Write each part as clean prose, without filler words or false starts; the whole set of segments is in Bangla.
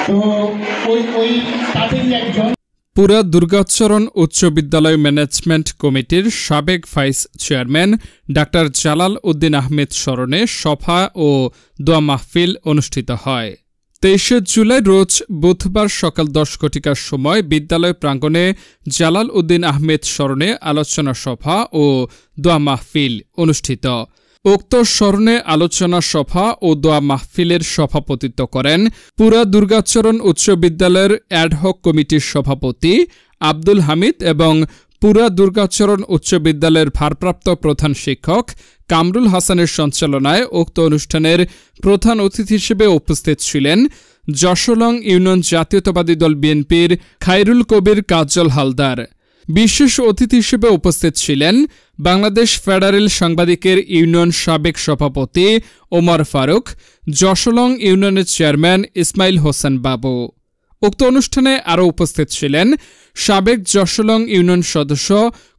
তো ওই তাদেরই একজন। পুরা দুর্গাচরণ উচ্চ বিদ্যালয় ম্যানেজমেন্ট কমিটির সাবেক vice chairman doctor Jalal Uddin Ahmed স্মরণে সভা ও দোয়া মাহফিল অনুষ্ঠিত হয়। 23 জুলাই রোজ বুধবার সকাল 10 ঘটিকার সময় বিদ্যালয় প্রাঙ্গণে জালাল উদ্দিন আহমেদ স্মরণে আলোচনা সভা ও দোয়া মাহফিল অনুষ্ঠিত। উক্ত স্মরণে আলোচনা সভা ও দোয়া মাহফিলের সভাপতিত্ব করেন পুরা দুর্গাচরণ উচ্চ বিদ্যালয়ের অ্যাডহক কমিটির সভাপতি আব্দুল হামিদ এবং পুরা দুর্গাচরণ উচ্চ বিদ্যালয়ের ভারপ্রাপ্ত প্রধান শিক্ষক কামরুল হাসানের সঞ্চালনায় উক্ত অনুষ্ঠানের প্রধান অতিথি হিসেবে উপস্থিত ছিলেন যশোলং ইউনিয়ন জাতীয়তাবাদী দল বিএনপির খায়রুল কবির কাজল হালদার। বিশেষ অতিথি হিসেবে উপস্থিত ছিলেন বাংলাদেশ ফেডারেল সাংবাদিকের ইউনিয়ন সাবেক সভাপতি ওমর ফারুক, যশোলং ইউনিয়নের চেয়ারম্যান ইসমাইল হোসেন বাবু। উক্ত অনুষ্ঠানে আরও উপস্থিত ছিলেন সাবেক যশোলং ইউনিয়ন সদস্য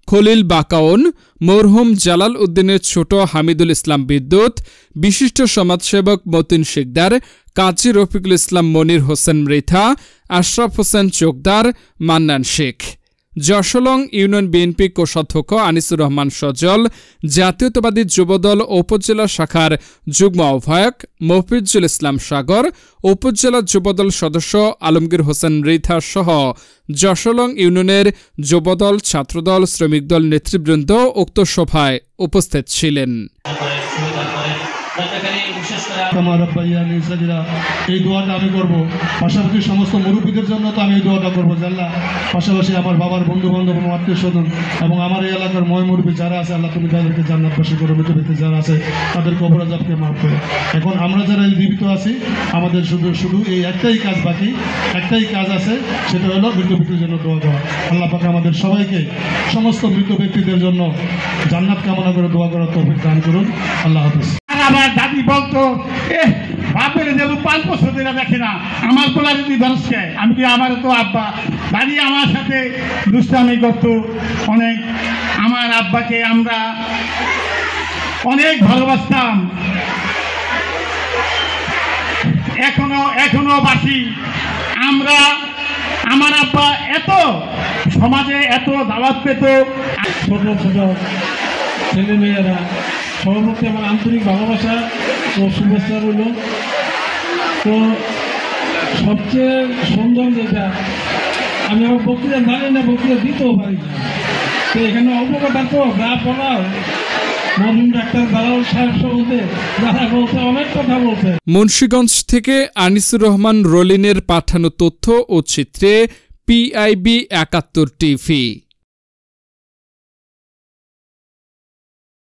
খলিল বাকাউন, মরহুম জালাল উদ্দিনের ছোট হামিদুল ইসলাম বিদ্যুৎ, বিশিষ্ট সমাজসেবক মতিন শিকদার, কাজী রফিকুল ইসলাম মনির হোসেন মৃথা, আশরাফ হোসেন চোকদার, মান্নান শেখ। যশোলং ইউনিয়ন বিএনপি কোষাধ্যক্ষ আনিসুর রহমান সজল, জাতীয়তাবাদী যুবদল উপজেলা শাখার যুগ্ম আহ্বায়ক মফিজুল ইসলাম সাগর, উপজেলা যুবদল সদস্য আলমগীর হোসেন মৃথা সহ যশোলং ইউনিয়নের যুবদল, ছাত্রদল, শ্রমিক দল নেতৃবৃন্দ উক্ত সভায় উপস্থিত ছিলেন। এই দোয়াটা আমি করব, পাশাপাশি সমস্ত মুরব্বীদের জন্য তো আমি এই দোয়াটা করবো আল্লাহ, পাশাপাশি আমার বাবার বন্ধু বান্ধব এবং আত্মীয় স্বজন এবং আমার এই এলাকার মুরব্বী যারা আছে আল্লাহ তুমি তাদেরকে জান্নাতবাসী করো, মৃত্যুবৃত্তি যারা আছে তাদের কবর আযাবকে মাফ করো। এখন আমরা যারা জীবিত আছি আমাদের শুধু এই একটাই কাজ বাকি, একটাই কাজ আছে, সেটা হলো মৃত্যুবৃত্তির জন্য দোয়া করা। আল্লাহ পাক আমাদের সবাইকে সমস্ত মৃত ব্যক্তিদের জন্য জান্নাত কামনা করে দোয়া করার তৌফিক দান করুন। আল্লাহ হাফেজ। আমার দাদি বলতো বাপের দেব 5 বছর ধরে দেখে না, আমার পোলা যদি ধরছে আমি কি, আমার তো আব্বা দাদি আমার সাথে দুষ্টামি করতো অনেক। আমার আব্বাকে আমরা অনেক ভালোবাসতাম, এখনো বাসি আমরা। আমার আব্বা এত সমাজে এত দাওয়াত পেত। ছোট ছোট ছেলে মেয়েরা সবার প্রতি আমার আন্তরিক ভালোবাসা ও শুভেচ্ছা রইল। তো সবচেয়ে সুন্দর যেটা, আমি আমার বক্তৃতা জানি না, বক্তৃতা দিতেও পারি না, তো এখানে অল্পকটা তো যা বলার মরহুম ডাক্তার জালাল সাহেব সম্বন্ধে যারা বলছে অনেক কথা বলছে। মুন্সিগঞ্জ থেকে আনিসুর রহমান রলিনের পাঠানো তথ্য ও চিত্রে PIB 71 টিভি।